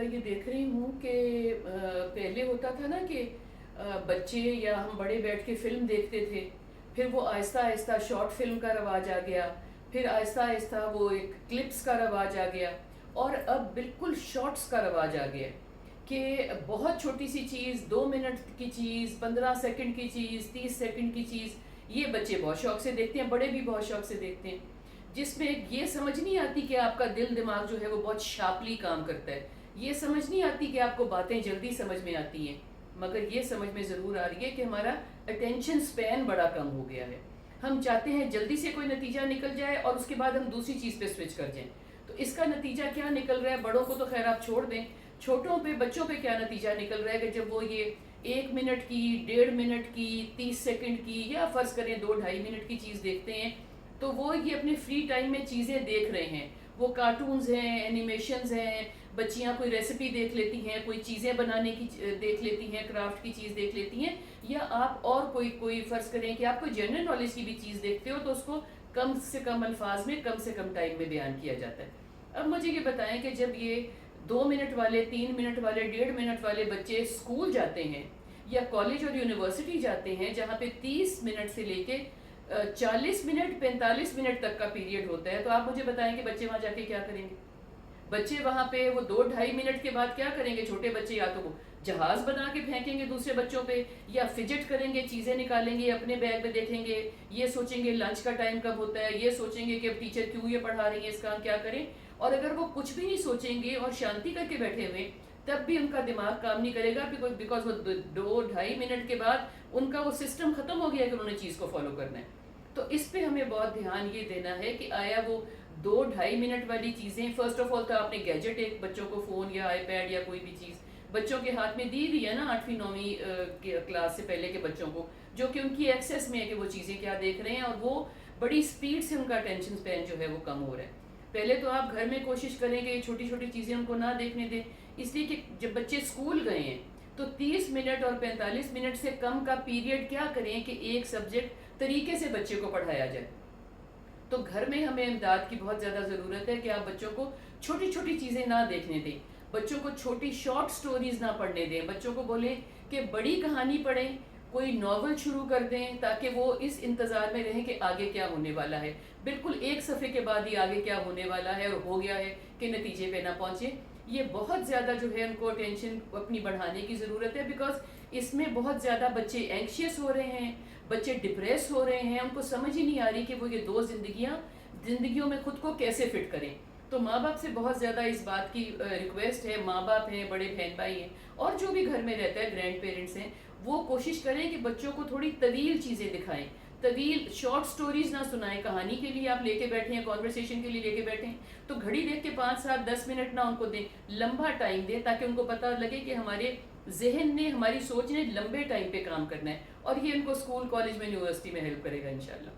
یہ دیکھ رہی ہوں کہ پہلے ہوتا تھا نا کہ بچے یا ہم بڑے بیٹھ کے فلم دیکھتے تھے، پھر وہ آہستہ آہستہ شارٹ فلم کا رواج آ گیا، پھر آہستہ آہستہ وہ ایک کلپس کا رواج آ گیا، اور اب بالکل شارٹس کا رواج آ گیا کہ بہت چھوٹی سی چیز، 2 منٹ کی چیز، 15 سیکنڈ کی چیز، 30 سیکنڈ کی چیز، یہ بچے بہت شوق سے دیکھتے ہیں، بڑے بھی بہت شوق سے دیکھتے ہیں، جس میں یہ سمجھ نہیں آتی کہ آپ کا دل دماغ جو ہے وہ بہت شارپلی کام کرتا ہے، یہ سمجھ نہیں آتی کہ آپ کو باتیں جلدی سمجھ میں آتی ہیں، مگر یہ سمجھ میں ضرور آ رہی ہے کہ ہمارا اٹینشن سپین بڑا کم ہو گیا ہے، ہم چاہتے ہیں جلدی سے کوئی نتیجہ نکل جائے اور اس کے بعد ہم دوسری چیز پہ سوئچ کر جائیں۔ تو اس کا نتیجہ کیا نکل رہا ہے؟ بڑوں کو تو خیر آپ چھوڑ دیں، چھوٹوں پہ بچوں پہ کیا نتیجہ نکل رہا ہے کہ جب وہ یہ 1 منٹ کی، 1.5 منٹ کی، 30 سیکنڈ کی، یا فرض کریں 2-2.5 منٹ کی چیز دیکھتے ہیں، تو وہ یہ اپنے فری ٹائم میں چیزیں دیکھ رہے ہیں، وہ کارٹونز ہیں، اینیمیشنز ہیں، بچیاں کوئی ریسیپی دیکھ لیتی ہیں، کوئی چیزیں بنانے کی دیکھ لیتی ہیں، کرافٹ کی چیز دیکھ لیتی ہیں، یا آپ اور کوئی فرض کریں کہ آپ کوئی جنرل نالج کی بھی چیز دیکھتے ہو تو اس کو کم سے کم الفاظ میں، کم سے کم ٹائم میں بیان کیا جاتا ہے۔ اب مجھے یہ بتائیں کہ جب یہ 2 منٹ والے، 3 منٹ والے، 1.5 منٹ والے بچے اسکول جاتے ہیں یا کالج اور یونیورسٹی جاتے ہیں جہاں پہ 30 منٹ سے لے کے 40 منٹ، 45 منٹ تک کا پیریڈ ہوتا ہے، تو آپ مجھے بتائیں کہ بچے وہاں جا کے کیا کریں گے؟ بچے وہاں پہ وہ 2-2.5 منٹ کے بعد کیا کریں گے؟ چھوٹے بچے یا تو وہ جہاز بنا کے پھینکیں گے دوسرے بچوں پہ، یا فجٹ کریں گے، چیزیں نکالیں گے، اپنے بیگ میں دیکھیں گے، یہ سوچیں گے لنچ کا ٹائم کب ہوتا ہے، یہ سوچیں گے کہ اب ٹیچر کیوں یہ پڑھا رہی ہے، اس کا ہم کیا کریں۔ اور اگر وہ کچھ بھی نہیں سوچیں گے اور شانتی کر کے بیٹھے ہوئے، تب بھی ان کا دماغ کام نہیں کرے گا، بیکاز وہ 2-2.5 منٹ کے بعد ان کا وہ سسٹم ختم ہو گیا کہ انہوں نے چیز کو فالو کرنا ہے۔ تو اس پہ ہمیں بہت دھیان یہ دینا ہے کہ آیا وہ 2-2.5 منٹ والی چیزیں، فرسٹ آف آل تو آپ نے گیجٹ ایک بچوں کو فون یا آئی پیڈ یا کوئی بھی چیز بچوں کے ہاتھ میں دی ہوئی ہے نا 8ویں 9ویں کلاس سے پہلے کے بچوں کو، جو کہ ان کی ایکسیس میں ہے کہ وہ چیزیں کیا دیکھ رہے ہیں، اور وہ بڑی سپیڈ سے ان کا اٹینشن سپین جو ہے وہ کم ہو رہا ہے۔ پہلے تو آپ گھر میں کوشش کریں کہ چھوٹی چھوٹی چیزیں ان کو نہ دیکھنے دیں، اس لیے کہ جب بچے اسکول گئے ہیں تو 30 منٹ اور 45 منٹ سے کم کا پیریڈ کیا کریں کہ ایک سبجیکٹ طریقے سے بچے کو پڑھایا جائے۔ تو گھر میں ہمیں امداد کی بہت زیادہ ضرورت ہے کہ آپ بچوں کو چھوٹی چھوٹی چیزیں نہ دیکھنے دیں، بچوں کو چھوٹی شارٹ سٹوریز نہ پڑھنے دیں، بچوں کو بولیں کہ بڑی کہانی پڑھیں، کوئی ناول شروع کر دیں تاکہ وہ اس انتظار میں رہیں کہ آگے کیا ہونے والا ہے، بالکل ایک صفحے کے بعد ہی آگے کیا ہونے والا ہے اور ہو گیا ہے کہ نتیجے پہ نہ پہنچے۔ یہ بہت زیادہ جو ہے ان کو اٹینشن اپنی بڑھانے کی ضرورت ہے، بیکاز اس میں بہت زیادہ بچے اینکشیس ہو رہے ہیں، بچے ڈپریس ہو رہے ہیں، ان کو سمجھ ہی نہیں آ رہی کہ وہ یہ دو زندگیوں میں خود کو کیسے فٹ کریں۔ تو ماں باپ سے بہت زیادہ اس بات کی ریکویسٹ ہے، ماں باپ ہیں، بڑے بہن بھائی ہیں، اور جو بھی گھر میں رہتا ہے گرینڈ پیرنٹس ہیں، وہ کوشش کریں کہ بچوں کو تھوڑی طویل چیزیں دکھائیں، طویل شارٹ سٹوریز نہ سنائیں، کہانی کے لیے آپ لے کے بیٹھے ہیں، کانورسیشن کے لیے لے کے بیٹھے ہیں تو گھڑی دیکھ کے 5-7-10 منٹ نہ ان کو دیں، لمبا ٹائم دیں تاکہ ان کو پتہ لگے کہ ہمارے ذہن نے، ہماری سوچ نے لمبے ٹائم پہ کام کرنا ہے، اور یہ ان کو اسکول، کالج میں، یونیورسٹی میں ہیلپ کرے گا انشاءاللہ۔